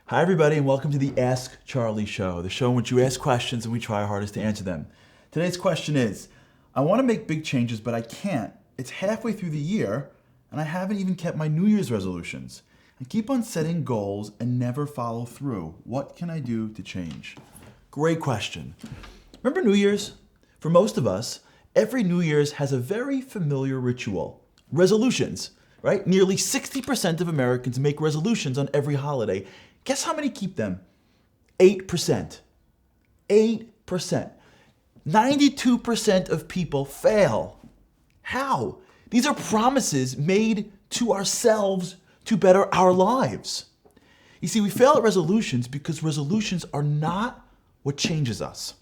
Hi, everybody, and welcome to the Ask Charlie Show, the show in which you ask questions and we try our hardest to answer them. Today's question is, I want to make big changes, but I can't. It's halfway through the year, and I haven't even kept my New Year's resolutions. I keep on setting goals and never follow through. What can I do to change? Great question. Remember New Year's? For most of us, every New Year's has a very familiar ritual. Resolutions, right? Nearly 60% of Americans make resolutions on every holiday. Guess how many keep them? 8%. 8%. 92% of people fail. How? These are promises made to ourselves to better our lives. You see, we fail at resolutions because resolutions are not what changes us.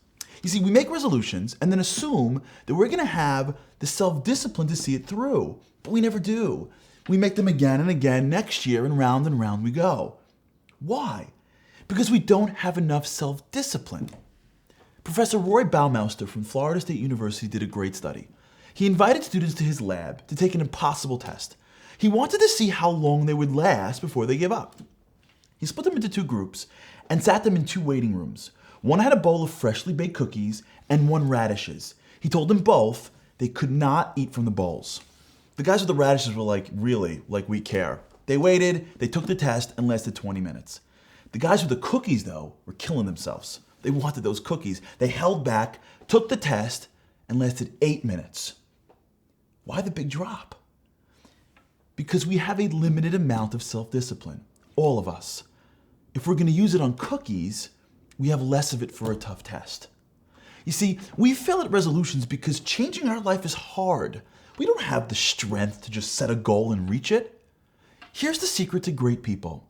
You see, we make resolutions and then assume that we're going to have the self-discipline to see it through, but we never do. We make them again and again next year, and round we go. Why? Because we don't have enough self-discipline. Professor Roy Baumeister from Florida State University did a great study. He invited students to his lab to take an impossible test. He wanted to see how long they would last before they give up. He split them into two groups and sat them in two waiting rooms. One had a bowl of freshly baked cookies and one radishes. He told them both they could not eat from the bowls. The guys with the radishes were like, really, like we care. They waited, they took the test, and lasted 20 minutes. The guys with the cookies, though, were killing themselves. They wanted those cookies. They held back, took the test, and lasted 8 minutes. Why the big drop? Because we have a limited amount of self-discipline, all of us. If we're going to use it on cookies, we have less of it for a tough test. You see, we fail at resolutions because changing our life is hard. We don't have the strength to just set a goal and reach it. Here's the secret to great people.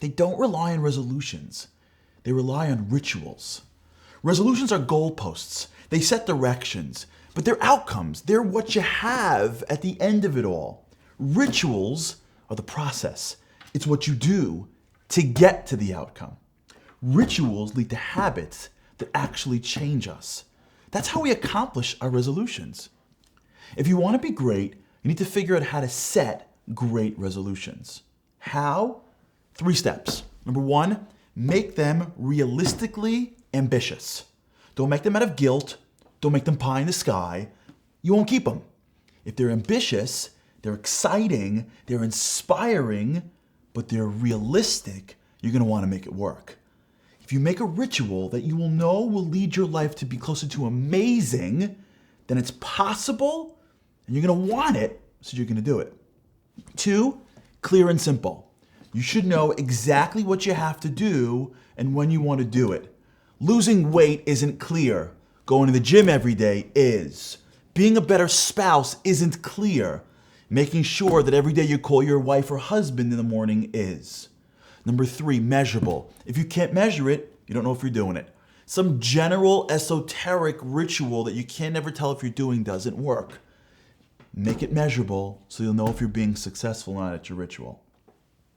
They don't rely on resolutions. They rely on rituals. Resolutions are goalposts. They set directions, but they're outcomes. They're what you have at the end of it all. Rituals are the process. It's what you do to get to the outcome. Rituals lead to habits that actually change us. That's how we accomplish our resolutions. If you want to be great, you need to figure out how to set great resolutions. How? 3 steps. Number 1, make them realistically ambitious. Don't make them out of guilt. Don't make them pie in the sky. You won't keep them. If they're ambitious, they're exciting, they're inspiring, but they're realistic, you're going to want to make it work. If you make a ritual that you will know will lead your life to be closer to amazing, then it's possible and you're going to want it, so you're going to do it. 2, clear and simple. You should know exactly what you have to do and when you want to do it. Losing weight isn't clear. Going to the gym every day is. Being a better spouse isn't clear. Making sure that every day you call your wife or husband in the morning is. Number 3, measurable. If you can't measure it, you don't know if you're doing it. Some general esoteric ritual that you can't ever tell if you're doing doesn't work. Make it measurable so you'll know if you're being successful or not at your ritual.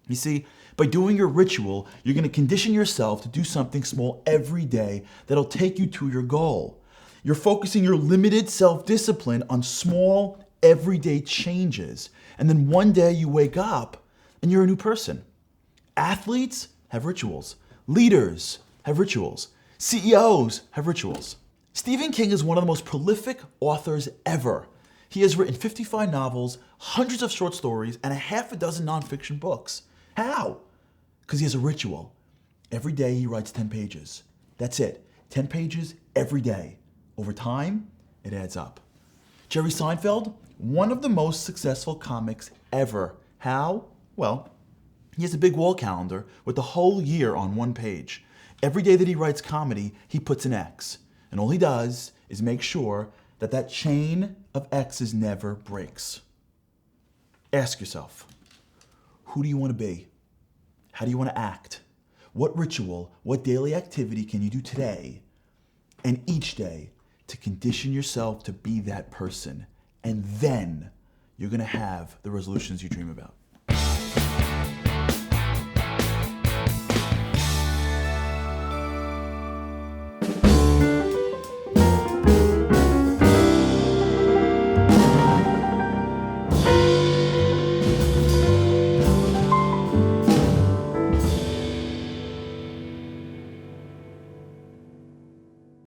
You see, by doing your ritual, you're going to condition yourself to do something small every day that'll take you to your goal. You're focusing your limited self-discipline on small, everyday changes. And then one day you wake up and you're a new person. Athletes have rituals. Leaders have rituals. CEOs have rituals. Stephen King is one of the most prolific authors ever. He has written 55 novels, hundreds of short stories, and a half a dozen nonfiction books. How? Because he has a ritual. Every day he writes 10 pages. That's it. 10 pages every day. Over time, it adds up. Jerry Seinfeld, one of the most successful comics ever. How? Well, he has a big wall calendar with the whole year on one page. Every day that he writes comedy, he puts an X. And all he does is make sure that that chain of X's never breaks. Ask yourself, who do you want to be? How do you want to act? What ritual, what daily activity can you do today and each day to condition yourself to be that person? And then you're going to have the resolutions you dream about.